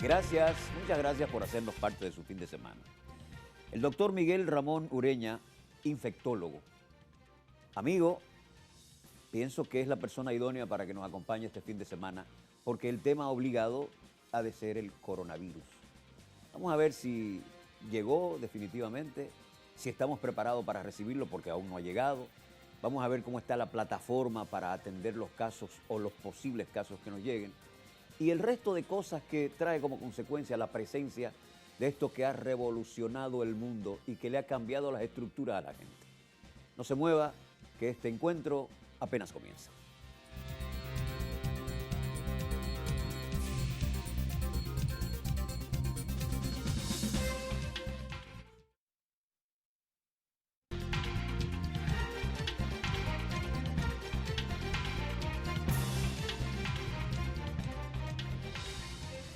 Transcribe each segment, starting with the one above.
Gracias, muchas gracias por hacernos parte de su fin de semana. El doctor Miguel Ramón Ureña, infectólogo. Amigo, pienso que es la persona idónea para que nos acompañe este fin de semana, porque el tema obligado ha de ser el coronavirus. Vamos a ver si llegó definitivamente, si estamos preparados para recibirlo, porque aún no ha llegado. Vamos a ver cómo está la plataforma para atender los casos o los posibles casos que nos lleguen. Y el resto de cosas que trae como consecuencia la presencia de esto que ha revolucionado el mundo y que le ha cambiado las estructuras a la gente. No se mueva, que este encuentro apenas comienza.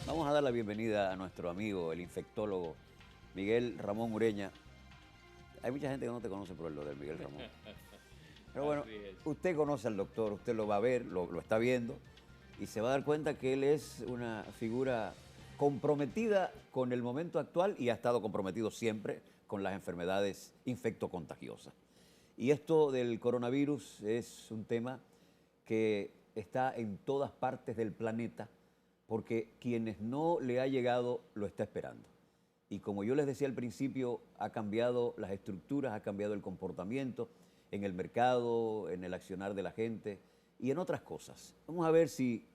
Vamos a dar la bienvenida a nuestro amigo, el infectólogo Miguel Ramón Ureña. Hay mucha gente que no te conoce por lo del Miguel Ramón. Pero bueno, usted conoce al doctor, usted lo va a ver, lo está viendo y se va a dar cuenta que él es una figura comprometida con el momento actual y ha estado comprometido siempre con las enfermedades infectocontagiosas. Y esto del coronavirus es un tema que está en todas partes del planeta porque quienes no le ha llegado lo está esperando. Y como yo les decía al principio, ha cambiado las estructuras, ha cambiado el comportamiento en el mercado, en el accionar de la gente y en otras cosas. Vamos a ver si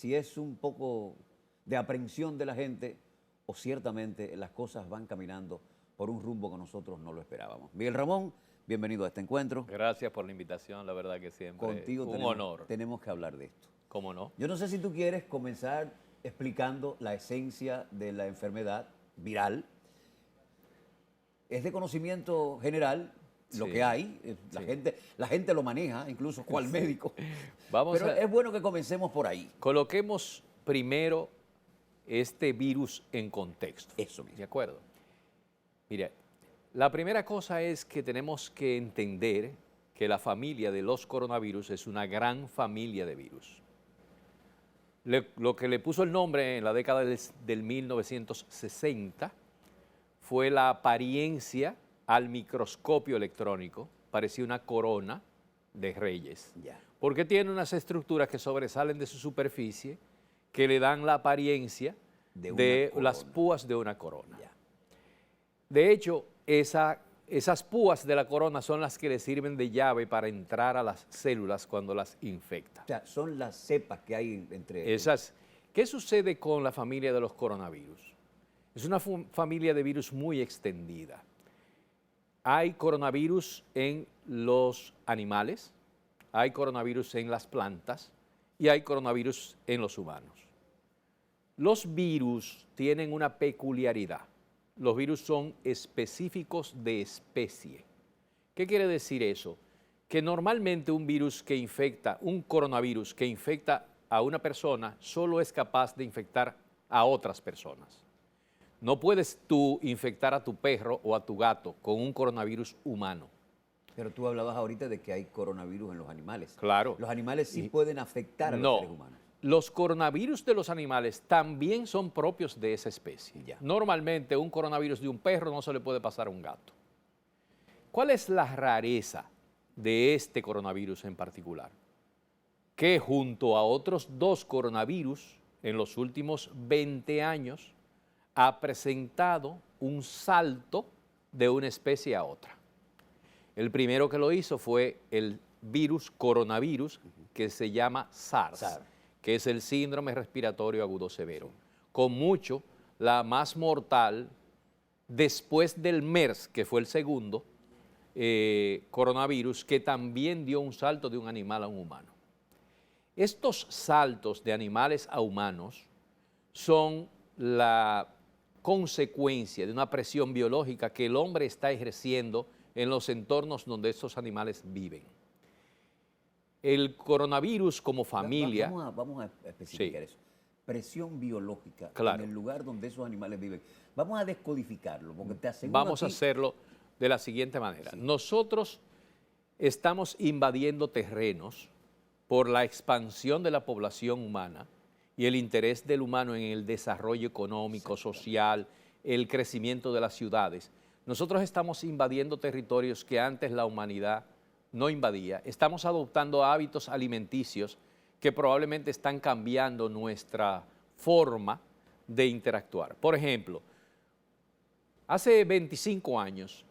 es un poco de aprensión de la gente o ciertamente las cosas van caminando por un rumbo que nosotros no lo esperábamos. Miguel Ramón, bienvenido a este encuentro. Gracias por la invitación, la verdad que siempre Contigo un honor. Tenemos que hablar de esto. ¿Cómo no? Yo no sé si tú quieres comenzar explicando la esencia de la enfermedad viral. Es de conocimiento general lo que hay, la gente lo maneja, incluso cual médico. Pero es bueno que comencemos por ahí. Coloquemos primero este virus en contexto. Eso mismo. ¿De acuerdo? Mire, la primera cosa es que tenemos que entender que la familia de los coronavirus es una gran familia de virus. Lo que le puso el nombre en la década del 1960 fue la apariencia al microscopio electrónico, parecía una corona de reyes, porque tiene unas estructuras que sobresalen de su superficie que le dan la apariencia de las púas de una corona. De hecho, esas púas de la corona son las que le sirven de llave para entrar a las células cuando las infecta. O sea, son las cepas que hay entre esas. ¿Qué sucede con la familia de los coronavirus? Es una familia de virus muy extendida. Hay coronavirus en los animales, hay coronavirus en las plantas y hay coronavirus en los humanos. Los virus tienen una peculiaridad. Los virus son específicos de especie. ¿Qué quiere decir eso? Que normalmente un virus que infecta, un coronavirus que infecta a una persona, solo es capaz de infectar a otras personas. No puedes tú infectar a tu perro o a tu gato con un coronavirus humano. Pero tú hablabas ahorita de que hay coronavirus en los animales. Claro. Los animales sí pueden afectar a los seres humanos. Los coronavirus de los animales también son propios de esa especie. Normalmente un coronavirus de un perro no se le puede pasar a un gato. ¿Cuál es la rareza de este coronavirus en particular? Que junto a otros dos coronavirus en los últimos 20 años ha presentado un salto de una especie a otra. El primero que lo hizo fue el coronavirus que se llama SARS, que es el síndrome respiratorio agudo severo. Con mucho, la más mortal, después del MERS, que fue el segundo coronavirus, que también dio un salto de un animal a un humano. Estos saltos de animales a humanos son la consecuencia de una presión biológica que el hombre está ejerciendo en los entornos donde estos animales viven. El coronavirus como familia... Vamos a especificar eso. Presión biológica en el lugar donde esos animales viven. Vamos a descodificarlo, porque te aseguro Vamos a hacerlo de la siguiente manera. Nosotros estamos invadiendo terrenos por la expansión de la población humana y el interés del humano en el desarrollo económico, social, el crecimiento de las ciudades, nosotros estamos invadiendo territorios que antes la humanidad no invadía. Estamos adoptando hábitos alimenticios que probablemente están cambiando nuestra forma de interactuar. Por ejemplo, hace 25 años,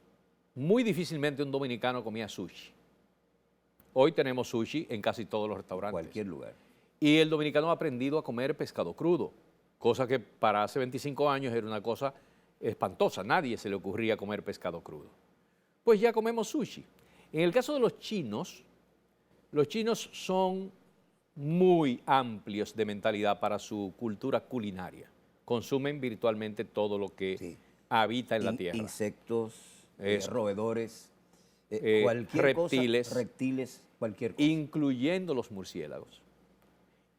muy difícilmente un dominicano comía sushi. Hoy tenemos sushi en casi todos los restaurantes. Cualquier lugar. Y el dominicano ha aprendido a comer pescado crudo, cosa que para hace 25 años era una cosa espantosa. Nadie se le ocurría comer pescado crudo. Pues ya comemos sushi. En el caso de los chinos son muy amplios de mentalidad para su cultura culinaria. Consumen virtualmente todo lo que habita en la tierra. Insectos, roedores, cualquier reptiles, cualquier cosa. Incluyendo los murciélagos.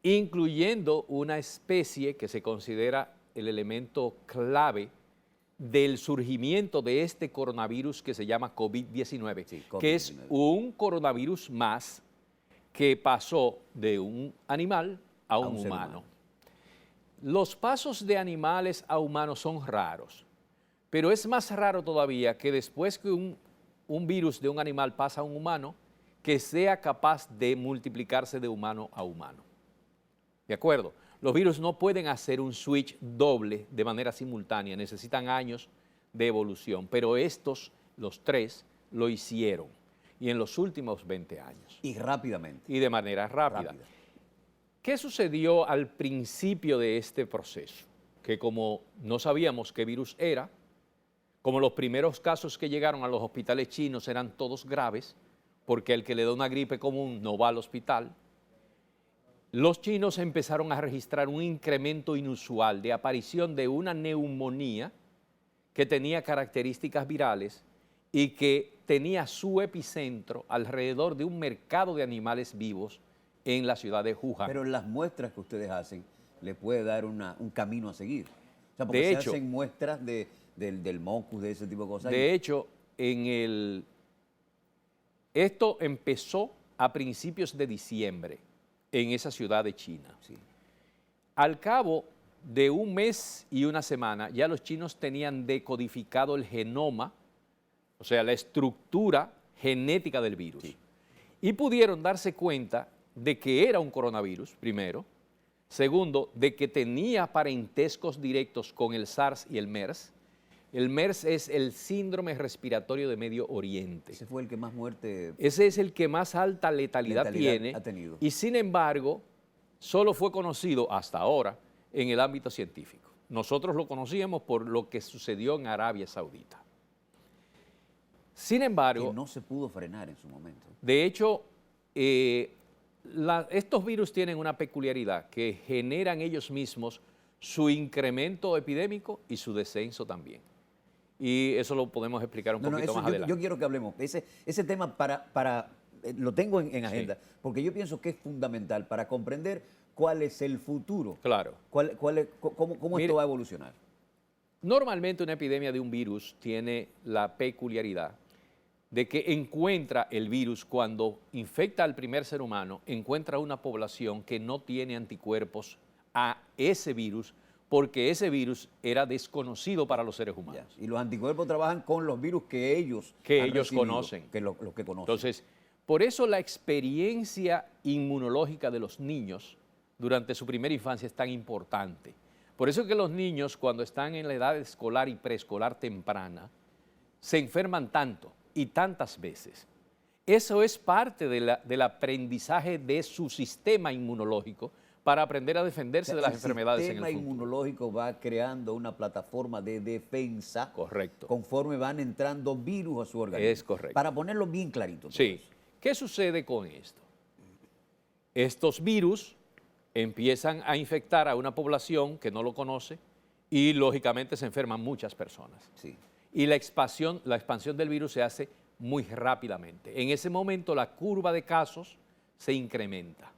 Incluyendo una especie que se considera el elemento clave del surgimiento de este coronavirus que se llama COVID-19, que es un coronavirus más que pasó de un animal a un humano. Los pasos de animales a humanos son raros, pero es más raro todavía que después que un virus de un animal pasa a un humano, que sea capaz de multiplicarse de humano a humano. ¿De acuerdo? Los virus no pueden hacer un switch doble de manera simultánea, necesitan años de evolución, pero estos, los tres, lo hicieron, y en los últimos 20 años. Y rápidamente. Y de manera rápida. ¿Qué sucedió al principio de este proceso? Que como no sabíamos qué virus era, como los primeros casos que llegaron a los hospitales chinos eran todos graves, porque el que le da una gripe común no va al hospital, los chinos empezaron a registrar un incremento inusual de aparición de una neumonía que tenía características virales y que tenía su epicentro alrededor de un mercado de animales vivos en la ciudad de Wuhan. Pero las muestras que ustedes hacen le puede dar un camino a seguir. O sea, porque de se hecho, hacen muestras del mocus, de ese tipo de cosas. De hecho, esto empezó a principios de diciembre en esa ciudad de China. Sí. Al cabo de un mes y una semana, ya los chinos tenían decodificado el genoma, o sea, la estructura genética del virus. Sí. Y pudieron darse cuenta de que era un coronavirus, primero. Segundo, de que tenía parentescos directos con el SARS y el MERS. El MERS es el síndrome respiratorio de Medio Oriente. Ese fue el que más muerte... Ese es el que más alta letalidad tiene. Ha tenido. Y sin embargo, solo fue conocido hasta ahora en el ámbito científico. Nosotros lo conocíamos por lo que sucedió en Arabia Saudita. Sin embargo... Que no se pudo frenar en su momento. De hecho, estos virus tienen una peculiaridad, que generan ellos mismos su incremento epidémico y su descenso también. Y eso lo podemos explicar un poquito más adelante. Yo quiero que hablemos. Ese tema lo tengo en agenda, porque yo pienso que es fundamental para comprender cuál es el futuro. Claro. Cómo esto va a evolucionar. Normalmente una epidemia de un virus tiene la peculiaridad de que encuentra el virus cuando infecta al primer ser humano, encuentra una población que no tiene anticuerpos a ese virus, porque ese virus era desconocido para los seres humanos. Y los anticuerpos trabajan con los virus que ellos conocen. Los que conocen. Entonces, por eso la experiencia inmunológica de los niños durante su primera infancia es tan importante. Por eso es que los niños, cuando están en la edad escolar y preescolar temprana, se enferman tanto y tantas veces. Eso es parte del aprendizaje de su sistema inmunológico para aprender a defenderse de las enfermedades en el futuro. El sistema inmunológico va creando una plataforma de defensa. Correcto. Conforme van entrando virus a su organismo. Es correcto. Para ponerlo bien clarito. Sí. ¿Qué sucede con esto? Estos virus empiezan a infectar a una población que no lo conoce y lógicamente se enferman muchas personas. Sí. Y la expansión del virus se hace muy rápidamente. En ese momento la curva de casos se incrementa.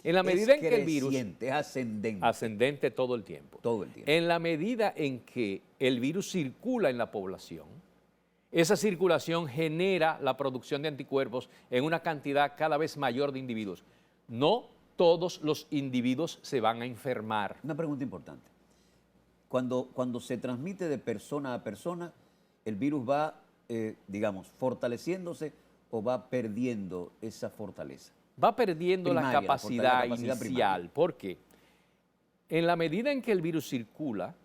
En la medida en que el virus... Es ascendente. Ascendente todo el tiempo. Todo el tiempo. En la medida en que el virus circula en la población, esa circulación genera la producción de anticuerpos en una cantidad cada vez mayor de individuos. No todos los individuos se van a enfermar. Una pregunta importante. Cuando se transmite de persona a persona, ¿el virus va, digamos, fortaleciéndose o va perdiendo esa fortaleza? Va perdiendo la capacidad capacidad inicial. ¿Por qué? En la medida en que el virus circula,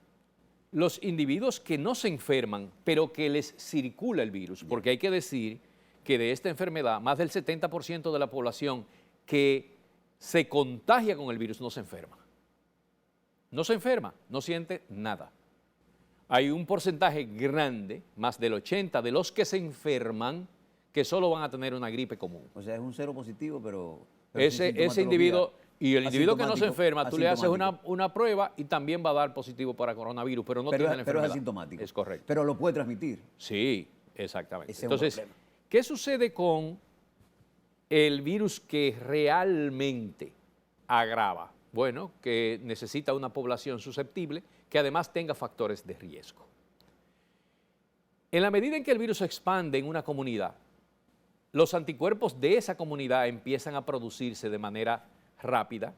los individuos que no se enferman, pero que les circula el virus, porque hay que decir que de esta enfermedad, más del 70% de la población que se contagia con el virus no se enferma. No se enferma, no siente nada. Hay un porcentaje grande, más del 80%, de los que se enferman, que solo van a tener una gripe común. O sea, es un cero positivo, pero ese individuo, y el individuo que no se enferma, tú le haces asintomático. una prueba y también va a dar positivo para coronavirus, pero no tiene la enfermedad. Pero es asintomático. Es correcto. Pero lo puede transmitir. Sí, exactamente. Ese es un Entonces, problema. ¿qué sucede con el virus que realmente agrava? Bueno, que necesita una población susceptible que además tenga factores de riesgo. En la medida en que el virus se expande en una comunidad, los anticuerpos de esa comunidad empiezan a producirse de manera rápida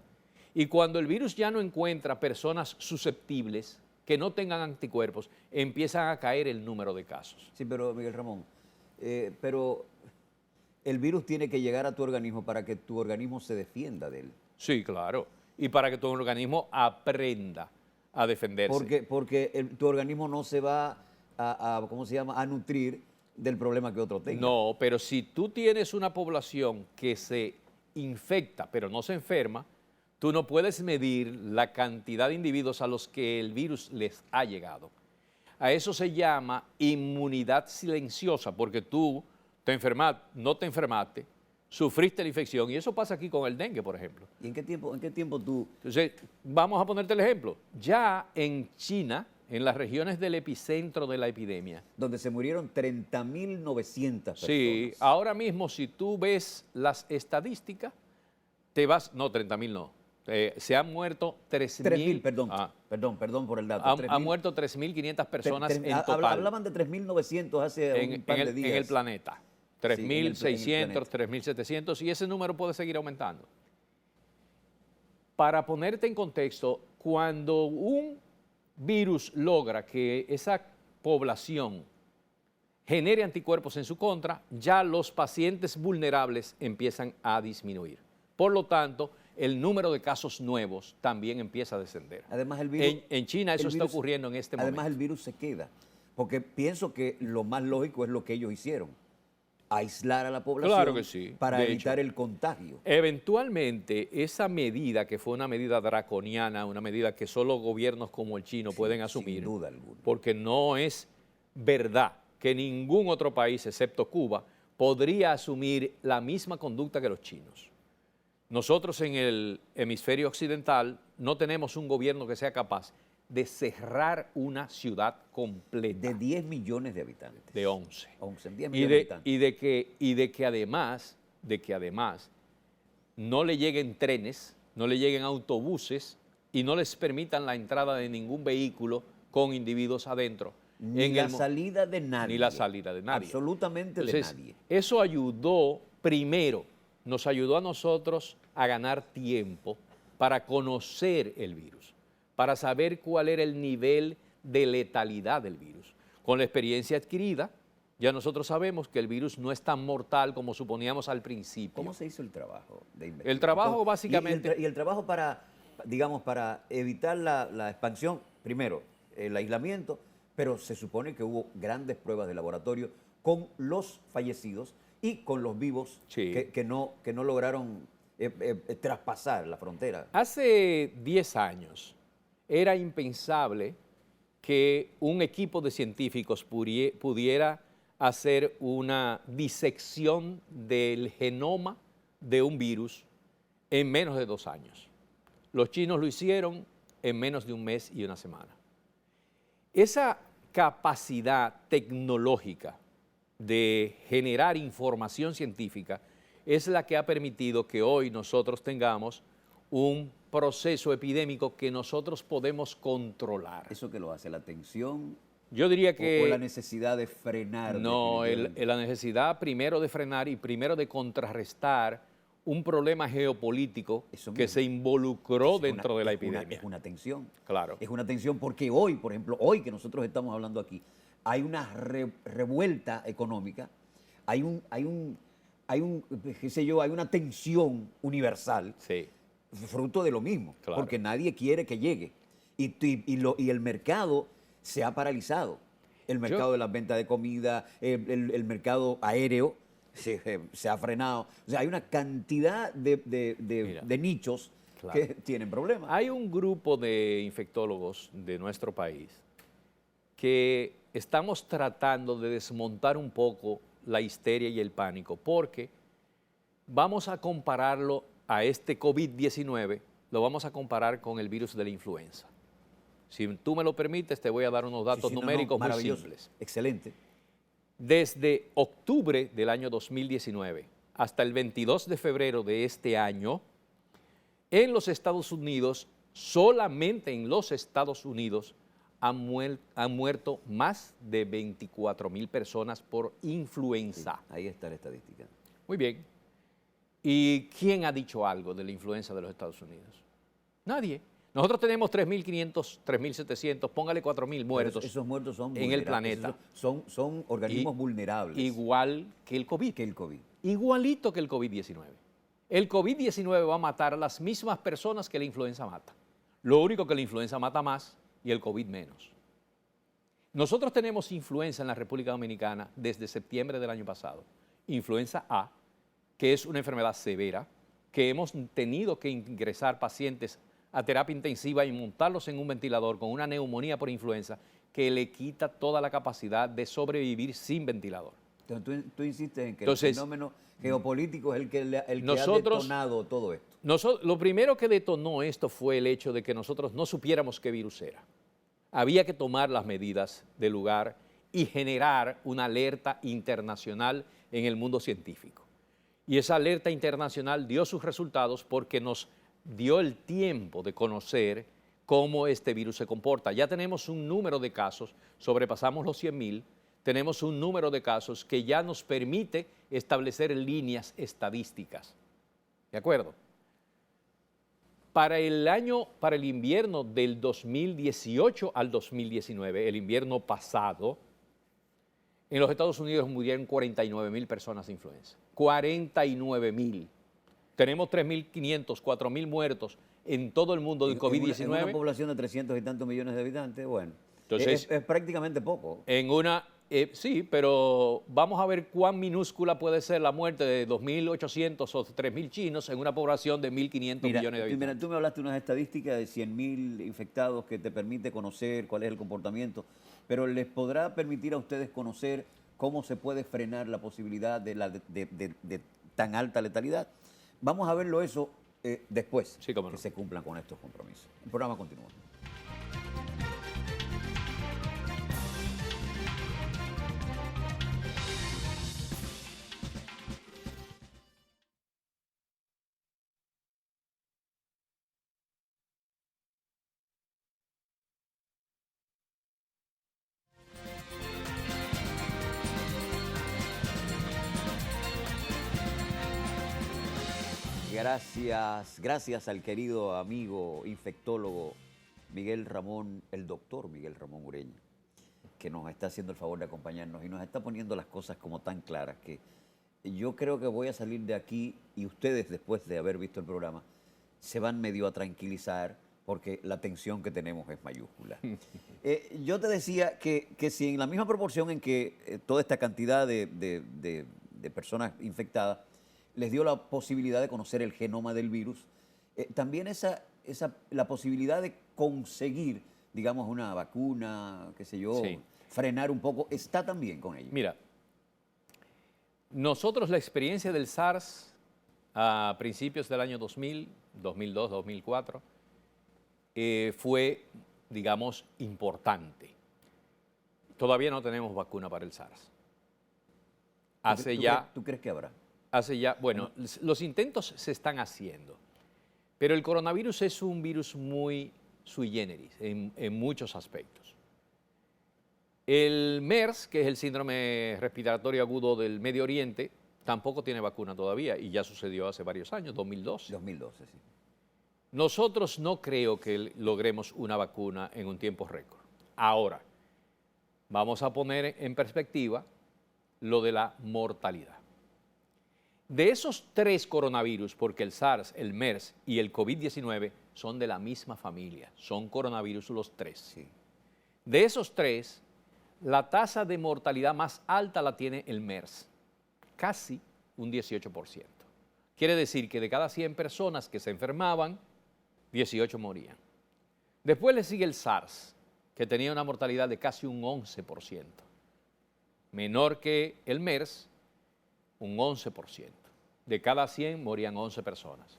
y cuando el virus ya no encuentra personas susceptibles que no tengan anticuerpos, empiezan a caer el número de casos. Sí, pero Miguel Ramón, pero el virus tiene que llegar a tu organismo para que tu organismo se defienda de él. Sí, claro. Y para que tu organismo aprenda a defenderse. Porque tu organismo no se va ¿cómo se llama?, a nutrir del problema que otro tenga. No, pero si tú tienes una población que se infecta pero no se enferma, tú no puedes medir la cantidad de individuos a los que el virus les ha llegado. A eso se llama inmunidad silenciosa, porque tú no te enfermaste, sufriste la infección, y eso pasa aquí con el dengue, por ejemplo. ¿Y en qué tiempo tú? Entonces, vamos a ponerte el ejemplo. Ya en China, en las regiones del epicentro de la epidemia. Donde se murieron 30.900 personas. Sí, ahora mismo si tú ves las estadísticas, no, 30.000 no. Se han muerto 3.000. 3.000, perdón por el dato. Han muerto 3.500 personas en total. Hablaban de 3.900 hace un par de días. En el planeta. 3.600, 3.700, y ese número puede seguir aumentando. Para ponerte en contexto, cuando un virus logra que esa población genere anticuerpos en su contra, ya los pacientes vulnerables empiezan a disminuir. Por lo tanto, el número de casos nuevos también empieza a descender. Además, el virus, en China eso está ocurriendo en este momento. Además, el virus se queda, porque pienso que lo más lógico es lo que ellos hicieron. Aislar a la población, claro que sí, para evitar el contagio. Eventualmente, esa medida, que fue una medida draconiana, una medida que solo gobiernos como el chino pueden asumir, sin duda alguna, porque no es verdad que ningún otro país, excepto Cuba, podría asumir la misma conducta que los chinos. Nosotros en el hemisferio occidental no tenemos un gobierno que sea capaz de cerrar una ciudad completa. De 10 millones de habitantes. De 11. 10 millones de habitantes. Y de que además no le lleguen trenes, no le lleguen autobuses y no les permitan la entrada de ningún vehículo con individuos adentro. Ni la salida de nadie. Ni la salida de nadie. Absolutamente Entonces, de nadie. Eso nos ayudó a nosotros a ganar tiempo para conocer el virus, para saber cuál era el nivel de letalidad del virus. Con la experiencia adquirida, ya nosotros sabemos que el virus no es tan mortal como suponíamos al principio. ¿Cómo se hizo el trabajo de investigación? El trabajo básicamente... Y el trabajo para evitar la expansión, primero, el aislamiento, pero se supone que hubo grandes pruebas de laboratorio con los fallecidos y con los vivos, sí, que no lograron traspasar la frontera. Hace 10 años era impensable que un equipo de científicos pudiera hacer una disección del genoma de un virus en menos de 2 años. Los chinos lo hicieron en menos de un mes y una semana. Esa capacidad tecnológica de generar información científica es la que ha permitido que hoy nosotros tengamos un proceso epidémico que nosotros podemos controlar. ¿Eso que lo hace? ¿La tensión? Yo diría que... ¿O la necesidad de frenar? No, la necesidad primero de frenar y primero de contrarrestar un problema geopolítico Eso que mismo. se involucró Es dentro de la epidemia. Es una tensión. Claro. Es una tensión porque hoy, por ejemplo, hoy que nosotros estamos hablando aquí, hay una revuelta económica, qué sé yo, hay una tensión universal, Sí, fruto de lo mismo, Claro. porque nadie quiere que llegue. Y el mercado se ha paralizado. El mercado de las ventas de comida, el mercado aéreo se ha frenado. O sea, hay una cantidad Mira. de nichos Claro. que tienen problemas. Hay un grupo de infectólogos de nuestro país que estamos tratando de desmontar un poco la histeria y el pánico, porque vamos a compararlo a este COVID-19, lo vamos a comparar con el virus de la influenza. Si tú me lo permites, te voy a dar unos datos Sí, sí, no, numéricos muy maravilloso, simples. excelente. Desde octubre del año 2019 hasta el 22 de febrero de este año, en los Estados Unidos, solamente en los Estados Unidos, han muerto más de 24,000 personas por influenza. Ahí está la estadística. Muy bien. ¿Y quién ha dicho algo de la influenza de los Estados Unidos? Nadie. Nosotros tenemos 3.500, 3.700, póngale 4.000 muertos Esos muertos son en el vulnerables, planeta. son organismos vulnerables. Igual que el COVID. Que el COVID. Igualito que el COVID-19. El COVID-19 va a matar a las mismas personas que la influenza mata. Lo único que la influenza mata más y el COVID menos. Nosotros tenemos influenza en la República Dominicana desde septiembre del año pasado. Influenza A, que es una enfermedad severa, que hemos tenido que ingresar pacientes a terapia intensiva y montarlos en un ventilador con una neumonía por influenza que le quita toda la capacidad de sobrevivir sin ventilador. Entonces tú insistes en que Entonces, el fenómeno geopolítico es el que ha nosotros- detonado todo esto. Lo primero que detonó esto fue el hecho de que nosotros no supiéramos qué virus era. Había que tomar las medidas del lugar y generar una alerta internacional en el mundo científico. Y esa alerta internacional dio sus resultados porque nos dio el tiempo de conocer cómo este virus se comporta. Ya tenemos un número de casos, sobrepasamos los 100,000, tenemos un número de casos que ya nos permite establecer líneas estadísticas. ¿De acuerdo? Para el invierno del 2018 al 2019, el invierno pasado, en los Estados Unidos murieron 49,000 personas de influenza. 49,000. Tenemos 3.500, 4,000 muertos en todo el mundo del COVID-19. En una población de 300 y tantos millones de habitantes, bueno, Entonces, es prácticamente poco. Sí, pero vamos a ver cuán minúscula puede ser la muerte de 2.800 o 3.000 chinos en una población de 1.500 millones de habitantes. Mira, tú me hablaste de unas estadísticas de 100,000 infectados que te permite conocer cuál es el comportamiento, pero ¿les podrá permitir a ustedes conocer cómo se puede frenar la posibilidad de tan alta letalidad? Vamos a verlo eso después Sí, cómo no. que se cumplan con estos compromisos. El programa continúa. Gracias al querido amigo infectólogo Miguel Ramón, el doctor Miguel Ramón Ureña, que nos está haciendo el favor de acompañarnos y nos está poniendo las cosas como tan claras que yo creo que voy a salir de aquí y ustedes, después de haber visto el programa, se van medio a tranquilizar porque la tensión que tenemos es mayúscula. Yo te decía que si en la misma proporción en que toda esta cantidad de personas infectadas les dio la posibilidad de conocer el genoma del virus, también la posibilidad de conseguir, digamos, una vacuna, qué sé yo, Sí. frenar un poco, está también con ellos. Mira, nosotros la experiencia del SARS a principios del año 2000, 2002, 2004, fue, digamos, importante. Todavía no tenemos vacuna para el SARS. ¿Tú crees que habrá? Bueno, los intentos se están haciendo, pero el coronavirus es un virus muy sui generis en muchos aspectos. El MERS, que es el síndrome respiratorio agudo del Medio Oriente, tampoco tiene vacuna todavía y ya sucedió hace varios años, 2012. 2012, sí. Nosotros no creo que logremos una vacuna en un tiempo récord. Ahora, vamos a poner en perspectiva lo de la mortalidad. De esos 3 coronavirus, porque el SARS, el MERS y el COVID-19 son de la misma familia, son coronavirus los 3. Sí. De esos 3, la tasa de mortalidad más alta la tiene el MERS, casi un 18%. Quiere decir que de cada 100 personas que se enfermaban, 18 morían. Después le sigue el SARS, que tenía una mortalidad de casi un 11%. Menor que el MERS, un 11%. De cada 100 morían 11 personas.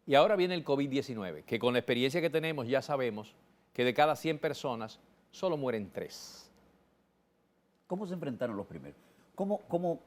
Y ahora viene el COVID-19, que con la experiencia que tenemos ya sabemos que de cada 100 personas solo mueren 3. ¿Cómo se enfrentaron los primeros? ¿Cómo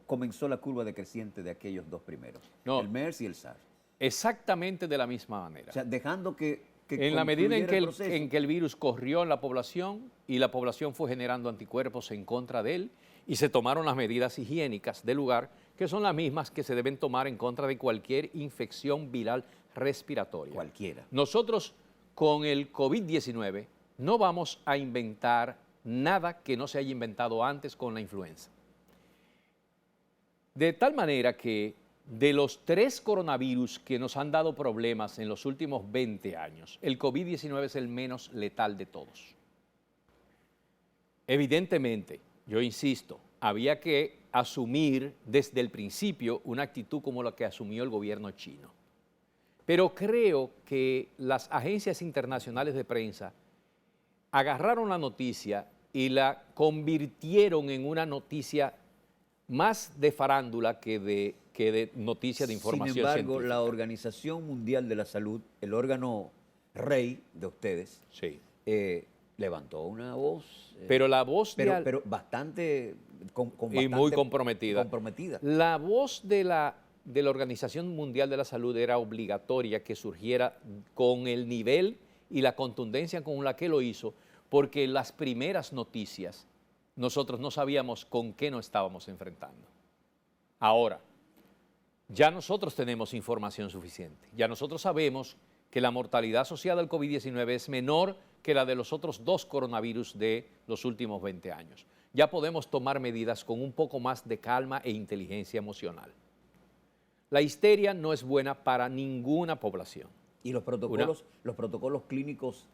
comenzó la curva decreciente de aquellos 2 primeros? No. El MERS y el SARS. Exactamente de la misma manera. O sea, dejando que en la medida en concluyera que el virus corrió en la población y la población fue generando anticuerpos en contra de él y se tomaron las medidas higiénicas del lugar, que son las mismas que se deben tomar en contra de cualquier infección viral respiratoria. Cualquiera. Nosotros con el COVID-19 no vamos a inventar nada que no se haya inventado antes con la influenza. De tal manera que de los 3 coronavirus que nos han dado problemas en los últimos 20 años, el COVID-19 es el menos letal de todos. Evidentemente, yo insisto, había que asumir desde el principio una actitud como la que asumió el gobierno chino. Pero creo que las agencias internacionales de prensa agarraron la noticia y la convirtieron en una noticia más de farándula que de noticia de información Sin embargo, científica. la Organización Mundial de la Salud, el órgano rey de ustedes, Sí. levantó una voz. Pero la voz pero bastante, con y muy bastante comprometida. La voz de la Organización Mundial de la Salud era obligatoria que surgiera con el nivel y la contundencia con la que lo hizo, porque las primeras noticias nosotros no sabíamos con qué nos estábamos enfrentando. Ahora, ya nosotros tenemos información suficiente. Ya nosotros sabemos que la mortalidad asociada al COVID-19 es menor que la de los otros 2 coronavirus de los últimos 20 años. Ya podemos tomar medidas con un poco más de calma e inteligencia emocional. La histeria no es buena para ninguna población. Y los protocolos clínicos,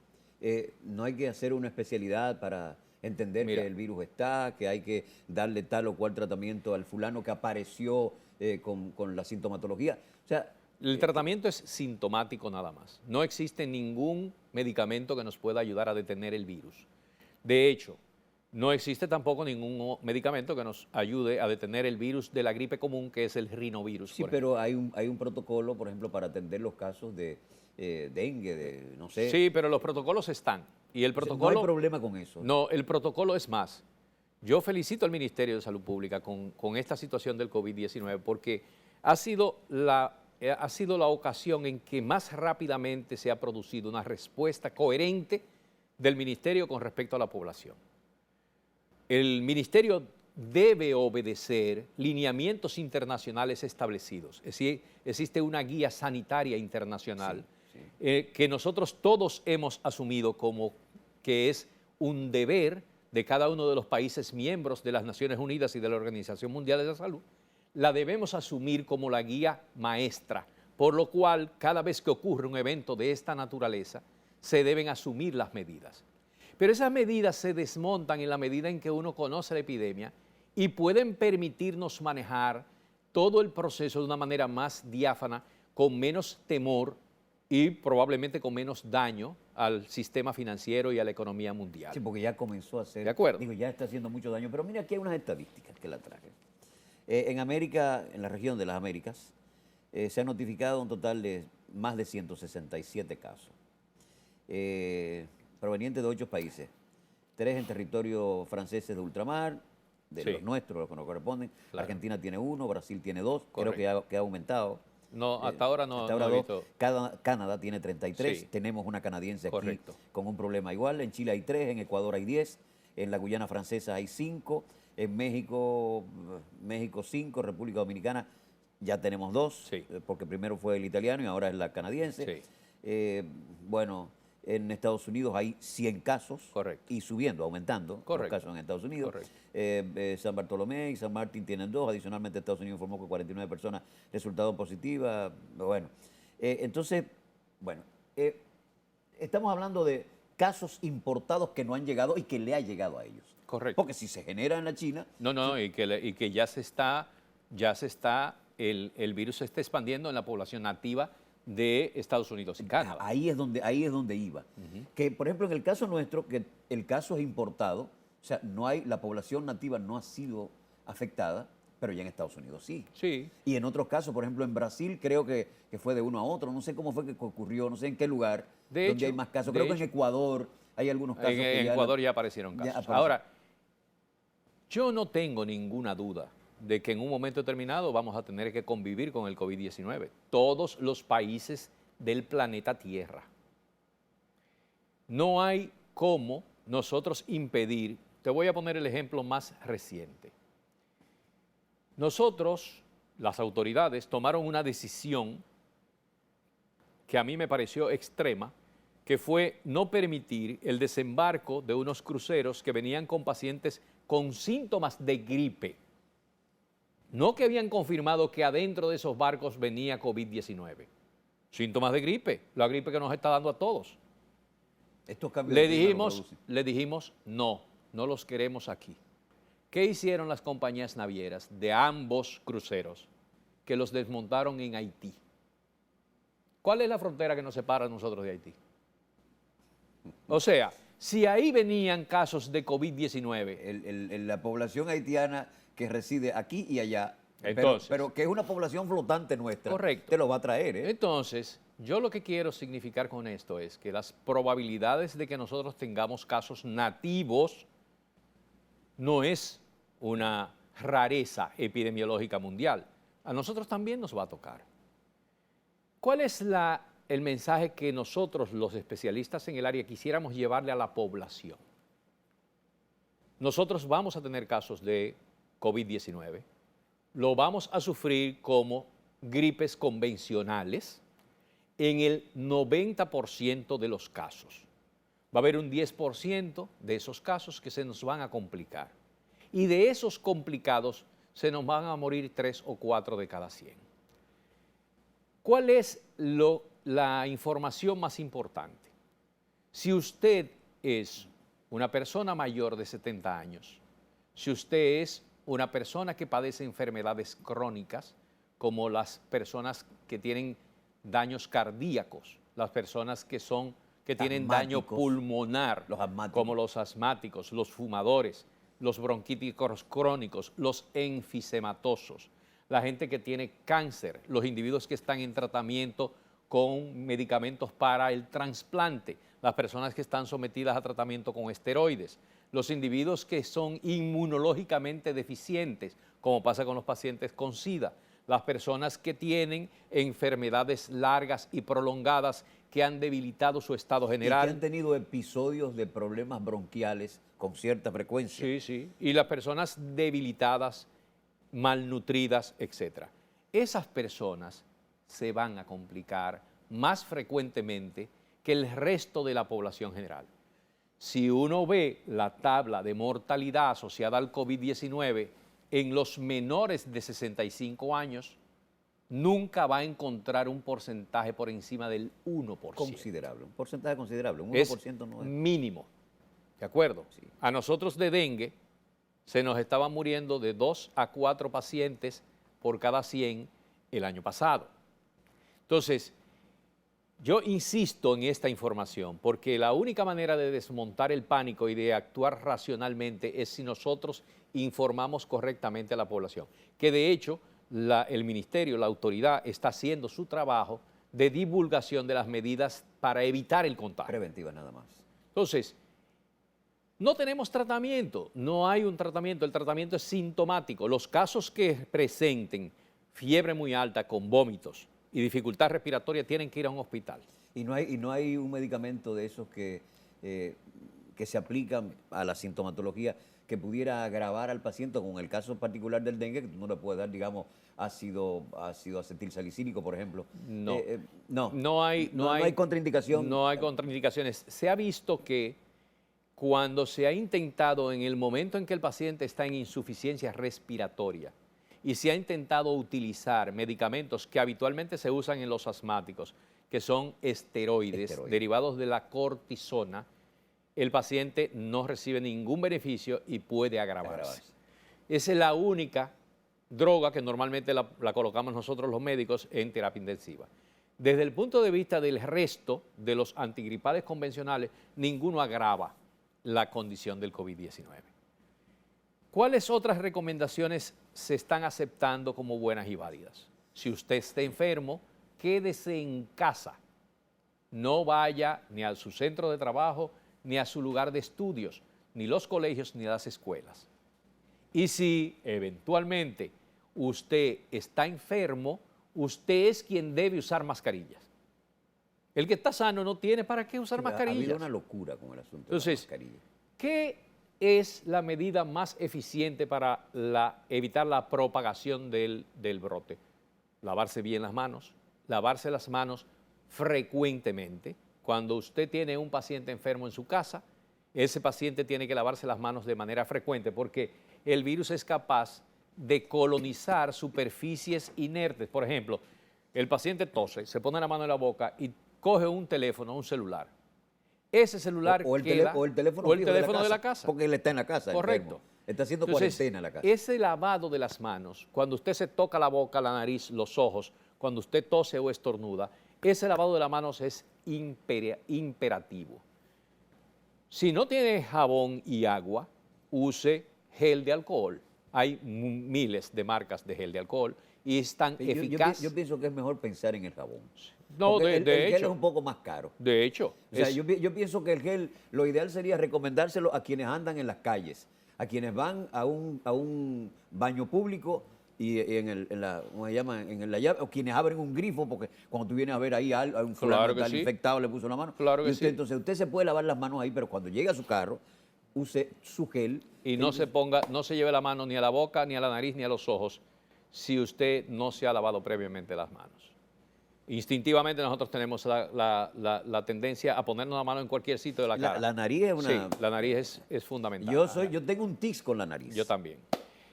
no hay que hacer una especialidad para entender que el virus está, que hay que darle tal o cual tratamiento al fulano que apareció con la sintomatología. O sea, el tratamiento es sintomático nada más. No existe ningún medicamento que nos pueda ayudar a detener el virus. De hecho, no existe tampoco ningún medicamento que nos ayude a detener el virus de la gripe común, que es el rinovirus. Sí, pero hay un protocolo, por ejemplo, para atender los casos de dengue, no sé. Sí, pero los protocolos están. Y el protocolo, no hay problema con eso. No, el protocolo es más. Yo felicito al Ministerio de Salud Pública con esta situación del COVID-19 porque ha sido la ocasión en que más rápidamente se ha producido una respuesta coherente del Ministerio con respecto a la población. El Ministerio debe obedecer lineamientos internacionales establecidos. Es decir, existe una guía sanitaria internacional que nosotros todos hemos asumido como que es un deber de cada uno de los países miembros de las Naciones Unidas y de la Organización Mundial de la Salud. La debemos asumir como la guía maestra, por lo cual cada vez que ocurre un evento de esta naturaleza se deben asumir las medidas. Pero esas medidas se desmontan en la medida en que uno conoce la epidemia y pueden permitirnos manejar todo el proceso de una manera más diáfana, con menos temor y probablemente con menos daño al sistema financiero y a la economía mundial. Sí, porque ya comenzó a hacer. De acuerdo. Digo, ya está haciendo mucho daño. Pero mira, aquí hay unas estadísticas que la traje. En América, en la región de las Américas, se han notificado un total de más de 167 casos, provenientes de 8 países, 3 en territorio franceses de ultramar, de los nuestros, los que nos corresponden. Claro. Argentina tiene 1, Brasil tiene 2, correcto. Creo que ha aumentado. No, hasta ahora no. Hasta ahora no 2. Canadá tiene 33, sí. Tenemos una canadiense aquí correcto. con un problema igual. En Chile hay 3, en Ecuador hay 10, en la Guyana Francesa hay 5, En México, México 5, República Dominicana ya tenemos 2, Sí. Porque primero fue el italiano y ahora es la canadiense. Sí. Bueno, en Estados Unidos hay 100 casos. Correcto. Y subiendo, aumentando Correcto. los casos en Estados Unidos. Correcto. San Bartolomé y San Martín tienen 2. Adicionalmente, Estados Unidos informó que 49 personas resultaron positivas. Bueno, entonces, bueno, estamos hablando de casos importados que no han llegado y que le ha llegado a ellos. Correcto. Porque si se genera en la China... No, y que el virus se está expandiendo en la población nativa de Estados Unidos y Canadá. Ahí es donde iba. Que, por ejemplo, en el caso nuestro, que el caso es importado, o sea, la población nativa no ha sido afectada, pero ya en Estados Unidos sí. Sí. Y en otros casos, por ejemplo, en Brasil creo que fue de uno a otro, no sé cómo fue que ocurrió, no sé en qué lugar donde hay más casos. Creo que en Ecuador hay algunos casos. En Ecuador ya aparecieron casos. Ahora, yo no tengo ninguna duda de que en un momento determinado vamos a tener que convivir con el COVID-19. Todos los países del planeta Tierra. No hay cómo nosotros impedir. Te voy a poner el ejemplo más reciente. Nosotros, las autoridades, tomaron una decisión que a mí me pareció extrema, que fue no permitir el desembarco de unos cruceros que venían con pacientes con síntomas de gripe. No que habían confirmado que adentro de esos barcos venía COVID-19. Síntomas de gripe, la gripe que nos está dando a todos. Estos cambios Le dijimos, no los queremos aquí. ¿Qué hicieron las compañías navieras de ambos cruceros? Que los desmontaron en Haití. ¿Cuál es la frontera que nos separa a nosotros de Haití? O sea, si ahí venían casos de COVID-19... La población haitiana que reside aquí y allá, Entonces, pero que es una población flotante nuestra, correcto. te lo va a traer. Entonces, yo lo que quiero significar con esto es que las probabilidades de que nosotros tengamos casos nativos no es una rareza epidemiológica mundial. A nosotros también nos va a tocar. ¿Cuál es el mensaje que nosotros, los especialistas en el área, quisiéramos llevarle a la población? Nosotros vamos a tener casos de COVID-19, lo vamos a sufrir como gripes convencionales en el 90% de los casos. Va a haber un 10% de esos casos que se nos van a complicar. Y de esos complicados se nos van a morir 3 o 4 de cada 100. ¿Cuál es la información más importante? Si usted es una persona mayor de 70 años, si usted es una persona que padece enfermedades crónicas, como las personas que tienen daños cardíacos, las personas que tienen daño pulmonar, como los asmáticos, los fumadores, los bronquíticos crónicos, los enfisematosos, la gente que tiene cáncer, los individuos que están en tratamiento con medicamentos para el trasplante, las personas que están sometidas a tratamiento con esteroides, los individuos que son inmunológicamente deficientes, como pasa con los pacientes con SIDA, las personas que tienen enfermedades largas y prolongadas que han debilitado su estado general. Y que han tenido episodios de problemas bronquiales con cierta frecuencia. Sí, sí. Y las personas debilitadas, malnutridas, etc. Esas personas se van a complicar más frecuentemente que el resto de la población general. Si uno ve la tabla de mortalidad asociada al COVID-19 en los menores de 65 años, nunca va a encontrar un porcentaje por encima del 1%. Considerable, un porcentaje considerable, un 1% es no es mínimo, ¿de acuerdo? Sí. A nosotros de dengue se nos estaban muriendo de 2 a 4 pacientes por cada 100 el año pasado. Entonces, yo insisto en esta información porque la única manera de desmontar el pánico y de actuar racionalmente es si nosotros informamos correctamente a la población. Que de hecho, el ministerio, la autoridad, está haciendo su trabajo de divulgación de las medidas para evitar el contagio. preventiva nada más. Entonces, no tenemos tratamiento, no hay un tratamiento, el tratamiento es sintomático. Los casos que presenten fiebre muy alta con vómitos y dificultad respiratoria tienen que ir a un hospital. Y no hay un medicamento de esos que se aplican a la sintomatología que pudiera agravar al paciente, con el caso particular del dengue, que tú no le puedes dar, digamos, ácido acetilsalicílico, por ejemplo. No, No, no hay contraindicación. no hay contraindicaciones. Se ha visto que cuando se ha intentado, en el momento en que el paciente está en insuficiencia respiratoria, y se ha intentado utilizar medicamentos que habitualmente se usan en los asmáticos, que son esteroides derivados de la cortisona, el paciente no recibe ningún beneficio y puede agravarse. Esa es la única droga que normalmente la colocamos nosotros los médicos en terapia intensiva. Desde el punto de vista del resto de los antigripales convencionales, ninguno agrava la condición del COVID-19. ¿Cuáles otras recomendaciones se están aceptando como buenas y válidas? Si usted está enfermo, quédese en casa. No vaya ni a su centro de trabajo, ni a su lugar de estudios, ni los colegios, ni las escuelas. Y si eventualmente usted está enfermo, usted es quien debe usar mascarillas. El que está sano no tiene para qué usar mascarillas. Ha habido una locura con el asunto de la mascarilla. ¿Qué es la medida más eficiente para evitar la propagación del brote? Lavarse bien las manos, lavarse las manos frecuentemente. Cuando usted tiene un paciente enfermo en su casa, ese paciente tiene que lavarse las manos de manera frecuente porque el virus es capaz de colonizar superficies inertes. Por ejemplo, el paciente tose, se pone la mano en la boca y coge un teléfono, un celular. Ese celular o el teléfono de la casa. Porque él está en la casa. Correcto. Enfermo. Está haciendo cuarentena en la casa. Ese lavado de las manos, cuando usted se toca la boca, la nariz, los ojos, cuando usted tose o estornuda, ese lavado de las manos es imperativo. Si no tiene jabón y agua, use gel de alcohol. Hay miles de marcas de gel de alcohol y es tan eficaz. Yo pienso que es mejor pensar en el jabón. No, el de gel hecho. es un poco más caro. De hecho. O sea, yo pienso que el gel, lo ideal sería recomendárselo a quienes andan en las calles, a quienes van a un baño público y ¿cómo se llama? En la llave, o quienes abren un grifo, porque cuando tú vienes a ver ahí a un fulano que está infectado, le puso la mano. Claro que sí. Entonces usted se puede lavar las manos ahí, pero cuando llegue a su carro, use su gel. Y no se lleve la mano ni a la boca, ni a la nariz, ni a los ojos, si usted no se ha lavado previamente las manos. Instintivamente nosotros tenemos la tendencia a ponernos la mano en cualquier sitio de la cara. La nariz es una... Sí, la nariz es fundamental. Yo tengo un tics con la nariz. Yo también.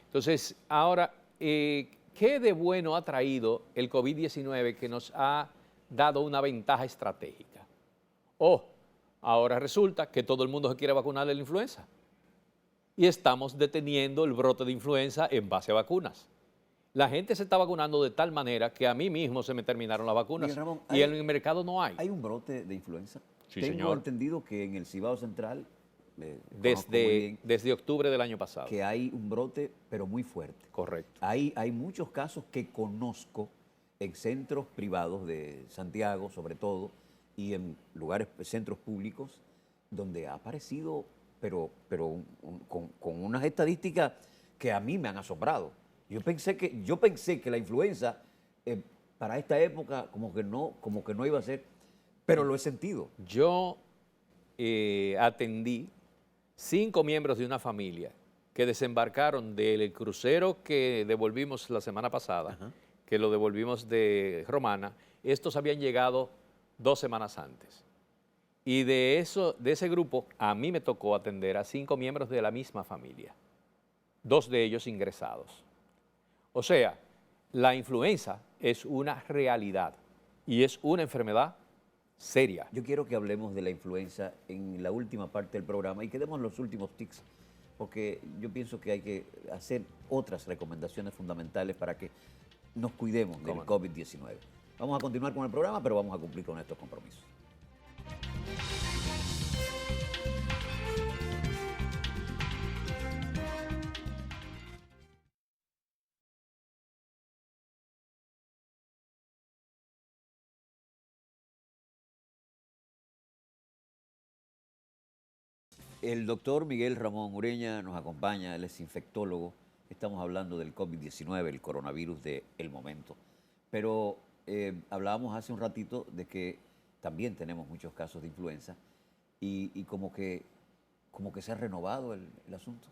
Entonces, ahora, ¿qué de bueno ha traído el COVID-19 que nos ha dado una ventaja estratégica? Ahora resulta que todo el mundo se quiere vacunar de la influenza. Y estamos deteniendo el brote de influenza en base a vacunas. La gente se está vacunando de tal manera que a mí mismo se me terminaron las vacunas. Miguel Ramón, y en el mercado no hay. ¿Hay un brote de influenza? Sí, Tengo señor. entendido que en el Cibao Central, desde octubre del año pasado. que hay un brote, pero muy fuerte. Correcto. Hay muchos casos que conozco en centros privados de Santiago, sobre todo, y en centros públicos, donde ha aparecido, pero con unas estadísticas que a mí me han asombrado. Yo pensé que la influenza para esta época como que no iba a ser, pero lo he sentido. Yo atendí 5 miembros de una familia que desembarcaron del crucero que devolvimos la semana pasada, que lo devolvimos de Romana. Estos habían llegado 2 semanas antes. Y de ese grupo, a mí me tocó atender a 5 miembros de la misma familia, 2 de ellos ingresados. O sea, la influenza es una realidad y es una enfermedad seria. Yo quiero que hablemos de la influenza en la última parte del programa y que demos los últimos tics, porque yo pienso que hay que hacer otras recomendaciones fundamentales para que nos cuidemos del COVID-19. Vamos a continuar con el programa, pero vamos a cumplir con estos compromisos. El doctor Miguel Ramón Ureña nos acompaña, él es infectólogo. Estamos hablando del COVID-19, el coronavirus del momento. Pero hablábamos hace un ratito de que también tenemos muchos casos de influenza y como que se ha renovado el asunto.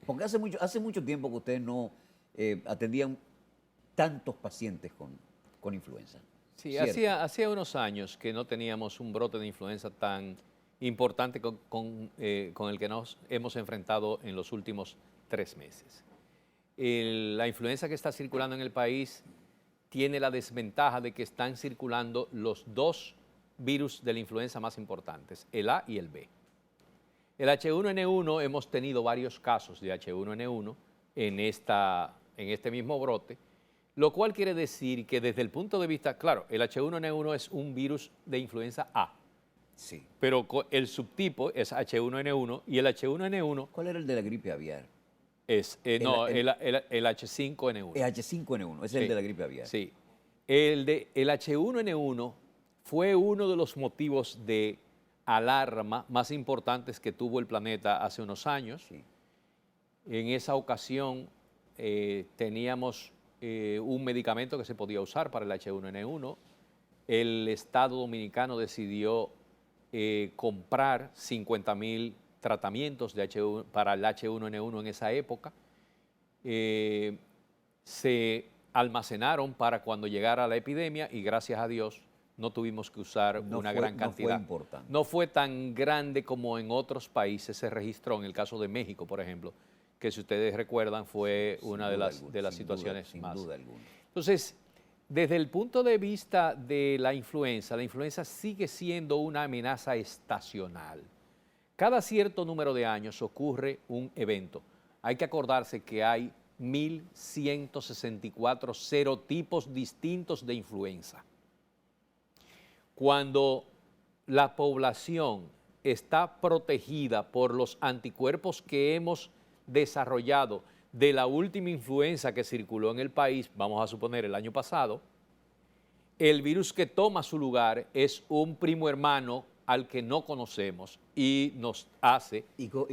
Porque hace mucho tiempo que ustedes no atendían tantos pacientes con influenza. Sí, ¿Cierto? hacía unos años que no teníamos un brote de influenza tan importante con el que nos hemos enfrentado en los últimos 3 meses. La influenza que está circulando en el país tiene la desventaja de que están circulando los dos virus de la influenza más importantes, el A y el B. El H1N1, hemos tenido varios casos de H1N1 en este mismo brote, lo cual quiere decir que desde el punto de vista, claro, el H1N1 es un virus de influenza A, Sí. pero el subtipo es H1N1 y el H1N1 ¿Cuál era el de la gripe aviar? es, no, el H5N1. El H5N1, ese es el de la gripe aviar. Sí. El H1N1 fue uno de los motivos de alarma más importantes que tuvo el planeta hace unos años. Sí. En esa ocasión teníamos un medicamento que se podía usar para el H1N1. El Estado Dominicano decidió comprar 50,000 tratamientos para el H1N1 en esa época. Se almacenaron para cuando llegara la epidemia y gracias a Dios no tuvimos que usar una gran cantidad. No fue importante. No fue tan grande como en otros países se registró, en el caso de México, por ejemplo, que si ustedes recuerdan fue una de las situaciones más. Sin duda alguna. Entonces, desde el punto de vista de la influenza sigue siendo una amenaza estacional. Cada cierto número de años ocurre un evento. Hay que acordarse que hay 1.164 serotipos distintos de influenza. Cuando la población está protegida por los anticuerpos que hemos desarrollado de la última influenza que circuló en el país, vamos a suponer el año pasado, el virus que toma su lugar es un primo hermano al que no conocemos y nos hace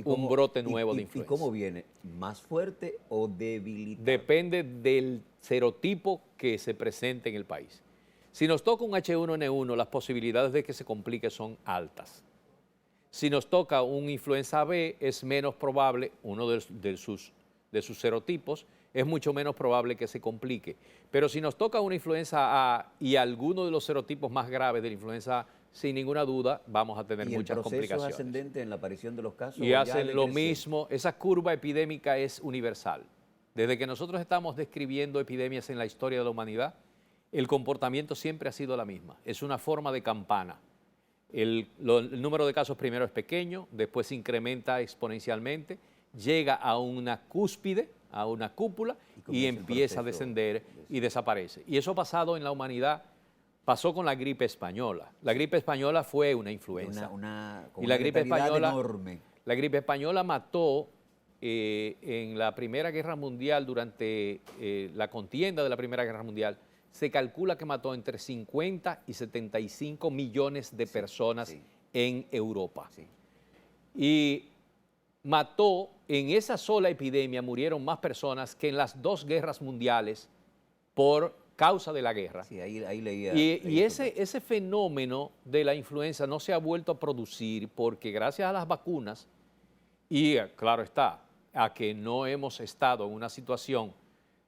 un brote nuevo de influenza. ¿Y cómo viene? ¿Más fuerte o debilitado? Depende del serotipo que se presente en el país. Si nos toca un H1N1, las posibilidades de que se complique son altas. Si nos toca un influenza B, es menos probable, uno de sus serotipos, es mucho menos probable que se complique. Pero si nos toca una influenza A y alguno de los serotipos más graves de la influenza A, sin ninguna duda vamos a tener muchas complicaciones. ¿Y el proceso es ascendente en la aparición de los casos? Y hacen lo mismo, esa curva epidémica es universal. Desde que nosotros estamos describiendo epidemias en la historia de la humanidad, el comportamiento siempre ha sido la misma. Es una forma de campana. El número de casos primero es pequeño, después se incrementa exponencialmente, llega a una cúspide, a una cúpula y empieza a descender y desaparece. Y eso ha pasado en la humanidad, pasó con la gripe española. La gripe española fue una influenza. Y la gripe española enorme. La gripe española mató en la Primera Guerra Mundial, durante la contienda de la Primera Guerra Mundial, se calcula que mató entre 50 y 75 millones de personas en Europa. Sí. Y mató, en esa sola epidemia murieron más personas que en las 2 guerras mundiales por causa de la guerra. Sí, ahí leía. Y ese fenómeno de la influenza no se ha vuelto a producir porque gracias a las vacunas y, claro está, a que no hemos estado en una situación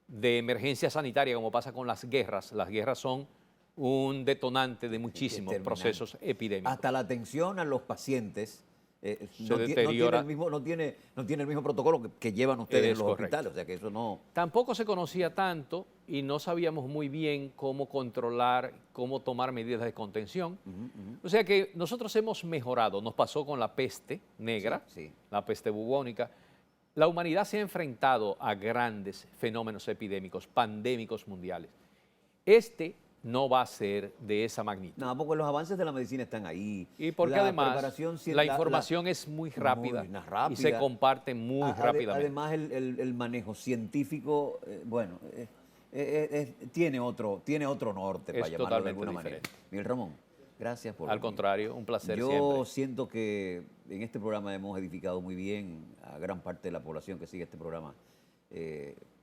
de emergencia sanitaria como pasa con las guerras son un detonante de muchísimos procesos epidémicos. Hasta la atención a los pacientes se deteriora. No tiene el mismo protocolo que llevan ustedes en los hospitales, o sea que eso no... Tampoco se conocía tanto y no sabíamos muy bien cómo controlar, cómo tomar medidas de contención. O sea que nosotros hemos mejorado, nos pasó con la peste negra, la peste bubónica. La humanidad se ha enfrentado a grandes fenómenos epidémicos, pandémicos mundiales. Este no va a ser de esa magnitud. No, porque los avances de la medicina están ahí. Y porque además la información es muy rápida, y se comparte muy rápidamente. Además el manejo científico, tiene otro norte, para llamarlo de alguna manera. Miguel Ramón, gracias por... Al contrario, un placer siempre. Yo siento que en este programa hemos edificado muy bien a gran parte de la población que sigue este programa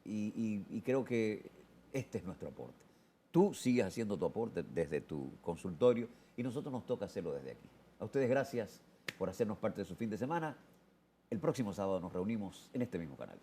y creo que este es nuestro aporte. Tú sigues haciendo tu aporte desde tu consultorio y nosotros nos toca hacerlo desde aquí. A ustedes gracias por hacernos parte de su fin de semana. El próximo sábado nos reunimos en este mismo canal.